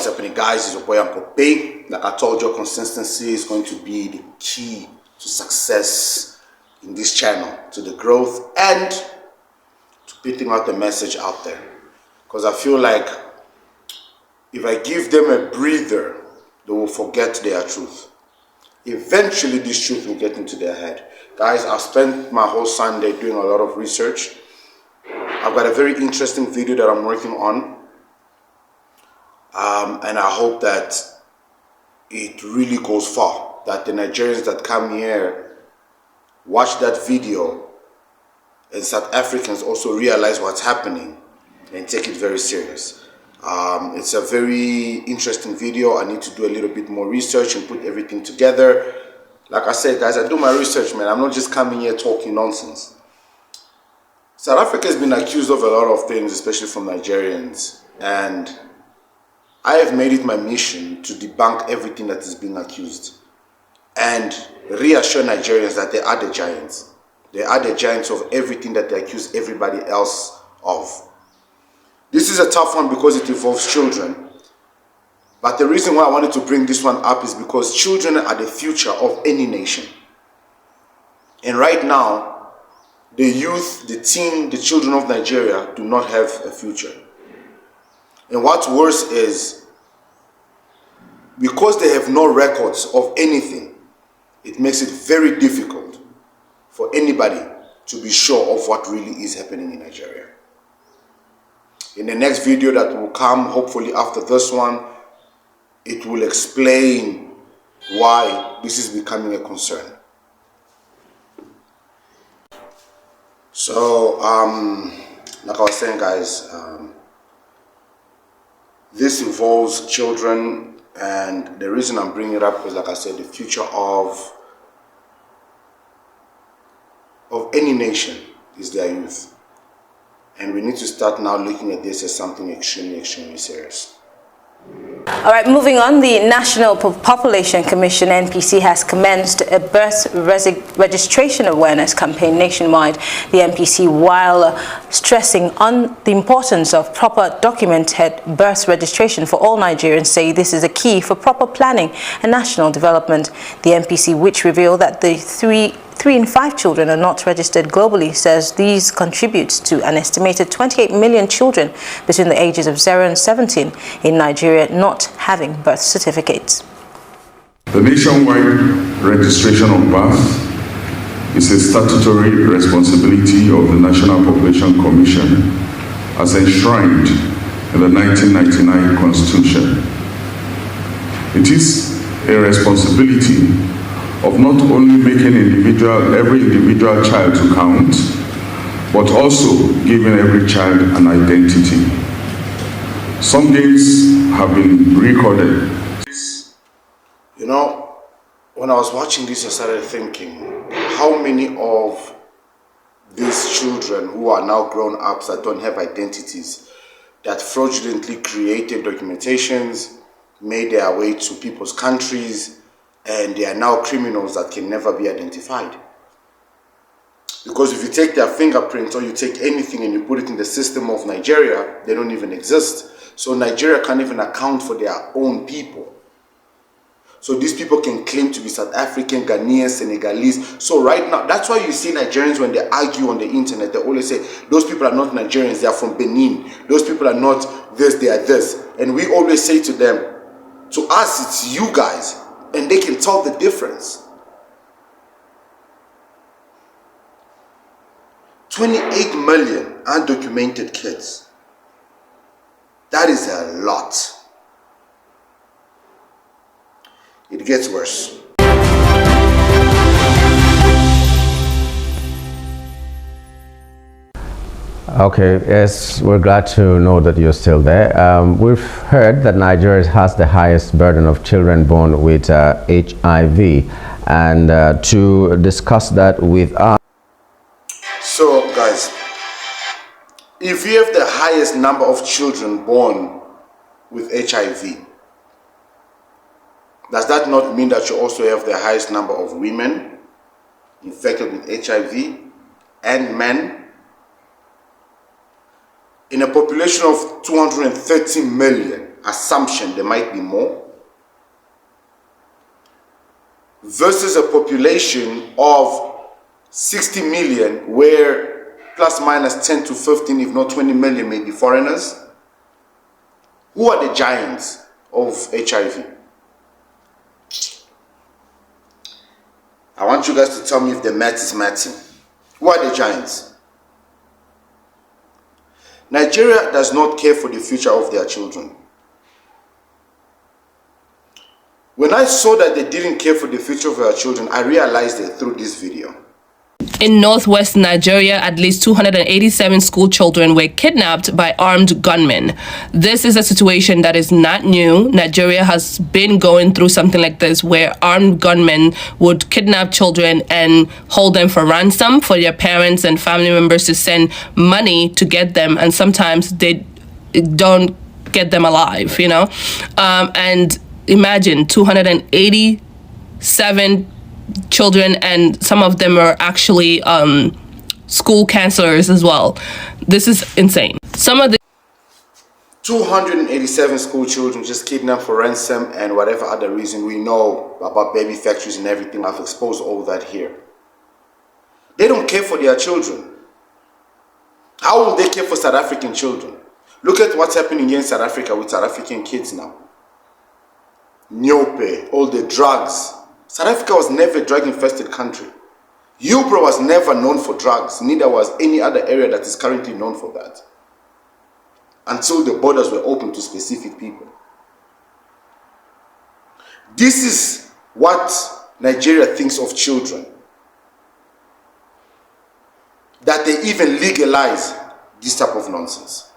What's happening, guys? It's your boy Uncle Bay. Like I told you, consistency is going to be the key to success in this channel, to the growth and to putting out the message out there. Because I feel like if I give them a breather, they will forget their truth. Eventually this truth will get into their head. Guys, I've spent my whole Sunday doing a lot of research. I've got a very interesting video that I'm working on. And I hope that it really goes far, that the Nigerians that come here watch that video and South Africans also realize what's happening and take it very serious. It's a very interesting video. I need to do a little bit more research and put everything together. Like I said, guys, I do my research, man. I'm not just coming here talking nonsense. South Africa has been accused of a lot of things, especially from Nigerians, and I have made it my mission to debunk everything that is being accused and reassure Nigerians that they are the giants. They are the giants of everything that they accuse everybody else of. This is a tough one because it involves children. But the reason why I wanted to bring this one up is because children are the future of any nation. And right now, the youth, the teen, the children of Nigeria do not have a future. And what's worse is, because they have no records of anything, it makes it very difficult for anybody to be sure of what really is happening in Nigeria. In the next video that will come, hopefully after this one, it will explain why this is becoming a concern. So, like I was saying, guys, this involves children, and the reason I'm bringing it up is, like I said, the future of any nation is their youth. And we need to start now looking at this as something extremely, extremely serious. All right, moving on, the National Population Commission, NPC, has commenced a birth registration awareness campaign nationwide. The NPC, while stressing on the importance of proper documented birth registration for all Nigerians, say this is a key for proper planning and national development. The NPC, which revealed that the 3 in 5 children are not registered globally, says these contributes to an estimated 28 million children between the ages of 0 and 17 in Nigeria not having birth certificates. The nationwide registration of birth is a statutory responsibility of the National Population Commission as enshrined in the 1999 Constitution. It is a responsibility of not only making every individual child to count, but also giving every child an identity. Some gains have been recorded. You know, when I was watching this, I started thinking, how many of these children who are now grown ups that don't have identities, that fraudulently created documentations, made their way to people's countries, and they are now criminals that can never be identified. Because if you take their fingerprints or you take anything and you put it in the system of Nigeria, they don't even exist. So Nigeria can't even account for their own people. So these people can claim to be South African, Ghanaian, Senegalese. So right now, that's why you see Nigerians, when they argue on the internet, they always say, those people are not Nigerians, they are from Benin. Those people are not this, they are this. And we always say to them, to us, it's you guys. And they can tell the difference. 28 million undocumented kids. That is a lot. It gets worse. Okay, yes, we're glad to know that you're still there. We've heard that Nigeria has the highest burden of children born with HIV, and to discuss that with us. So, guys, if you have the highest number of children born with HIV, does that not mean that you also have the highest number of women infected with HIV and men? In a population of 230 million, assumption there might be more, versus a population of 60 million where plus minus 10 to 15, if not 20 million may be foreigners. Who are the giants of HIV? I want you guys to tell me if the math is matching. Who are the giants? Nigeria does not care for the future of their children. When I saw that they didn't care for the future of their children, I realized it through this video. In northwest Nigeria, at least 287 school children were kidnapped by armed gunmen. This is a situation that is not new. Nigeria has been going through something like this, where armed gunmen would kidnap children and hold them for ransom for their parents and family members to send money to get them, and sometimes they don't get them alive, you know? And imagine 287 children, and some of them are actually school counselors as well. This is insane. Some of the 287 school children just kidnapped for ransom and whatever other reason. We know about baby factories and everything. I've exposed all that here. They don't care for their children. How will they care for South African children? Look at what's happening here in South Africa with South African kids now. Nyope, all the drugs. South Africa was never a drug-infested country. Ubro was never known for drugs. Neither was any other area that is currently known for that. Until the borders were open to specific people. This is what Nigeria thinks of children. That they even legalize this type of nonsense.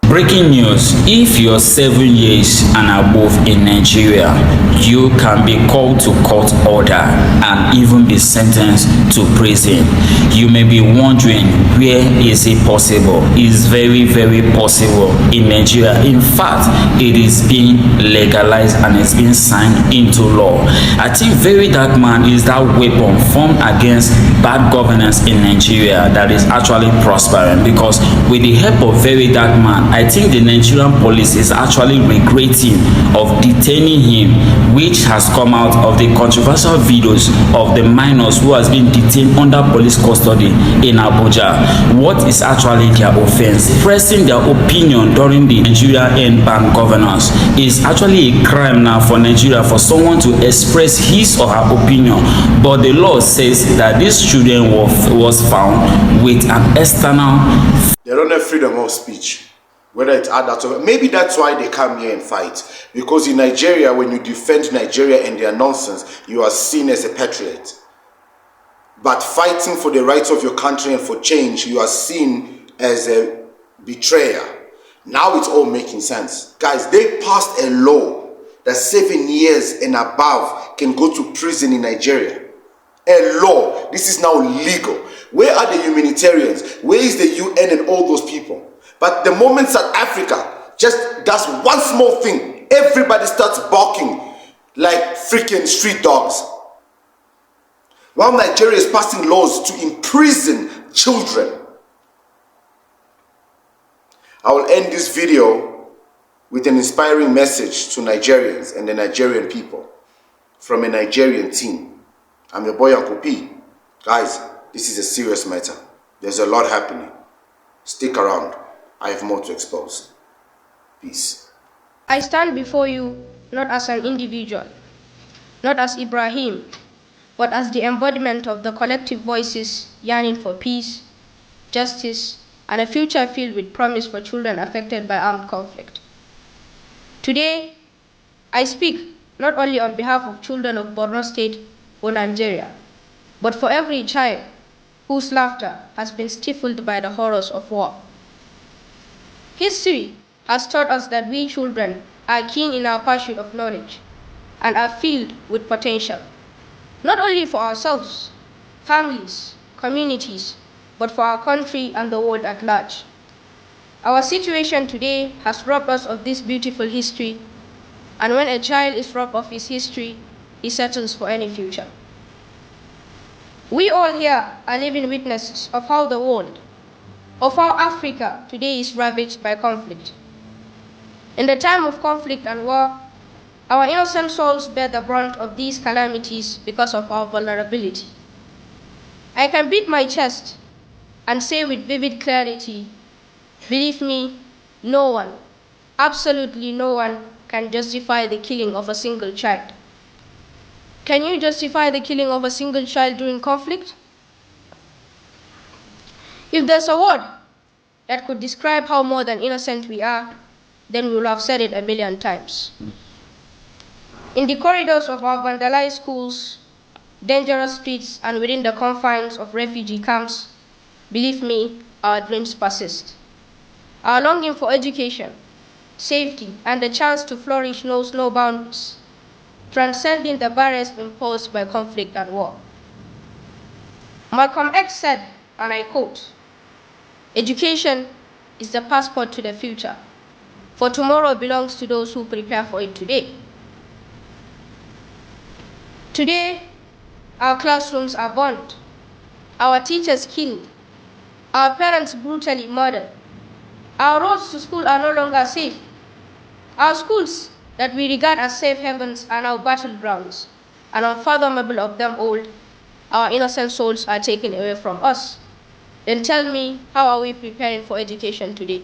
Breaking news: if you're 7 years and above in Nigeria, you can be called to court order and even be sentenced to prison. You may be wondering, where is it possible? It's very, very possible in Nigeria. In fact, it is being legalized and it's being signed into law. I think Very Dark Man is that weapon formed against bad governance in Nigeria that is actually prospering, because with the help of Very Dark Man, I think the Nigerian police is actually regretting of detaining him, which has come out of the controversial videos of the minors who has been detained under police custody in Abuja. What is actually their offense? Pressing their opinion during the Nigeria end ban governance is actually a crime now for Nigeria, for someone to express his or her opinion. But the law says that this student was found with an external. They don't have freedom of speech. Whether it's adults or maybe that's why they come here and fight. Because in Nigeria, when you defend Nigeria and their nonsense, you are seen as a patriot. But fighting for the rights of your country and for change, you are seen as a betrayer. Now it's all making sense. Guys, they passed a law that 7 years and above can go to prison in Nigeria. A law. This is now legal. Where are the humanitarians? Where is the UN and all those people? But the moment South Africa just does one small thing, everybody starts barking like freaking street dogs. While Nigeria is passing laws to imprison children. I will end this video with an inspiring message to Nigerians and the Nigerian people from a Nigerian team. I'm your boy Uncle P. Guys, this is a serious matter. There's a lot happening. Stick around. I have more to expose. Peace. I stand before you not as an individual, not as Ibrahim, but as the embodiment of the collective voices yearning for peace, justice, and a future filled with promise for children affected by armed conflict. Today, I speak not only on behalf of children of Borno State or Nigeria, but for every child whose laughter has been stifled by the horrors of war. History has taught us that we children are keen in our pursuit of knowledge and are filled with potential, not only for ourselves, families, communities, but for our country and the world at large. Our situation today has robbed us of this beautiful history, and when a child is robbed of his history, he settles for any future. We all here are living witnesses of how the world, of how Africa today is ravaged by conflict. In the time of conflict and war, our innocent souls bear the brunt of these calamities because of our vulnerability. I can beat my chest and say with vivid clarity, believe me, no one, absolutely no one, can justify the killing of a single child. Can you justify the killing of a single child during conflict? If there's a word that could describe how more than innocent we are, then we will have said it a million times. In the corridors of our vandalized schools, dangerous streets, and within the confines of refugee camps, believe me, our dreams persist. Our longing for education, safety, and the chance to flourish knows no bounds, transcending the barriers imposed by conflict and war. Malcolm X said, and I quote, "Education is the passport to the future, for tomorrow belongs to those who prepare for it today." Today, our classrooms are burned, our teachers killed, our parents brutally murdered. Our roads to school are no longer safe. Our schools that we regard as safe havens are now battlegrounds, and unfathomable of them all, our innocent souls are taken away from us. Then tell me, how are we preparing for education today?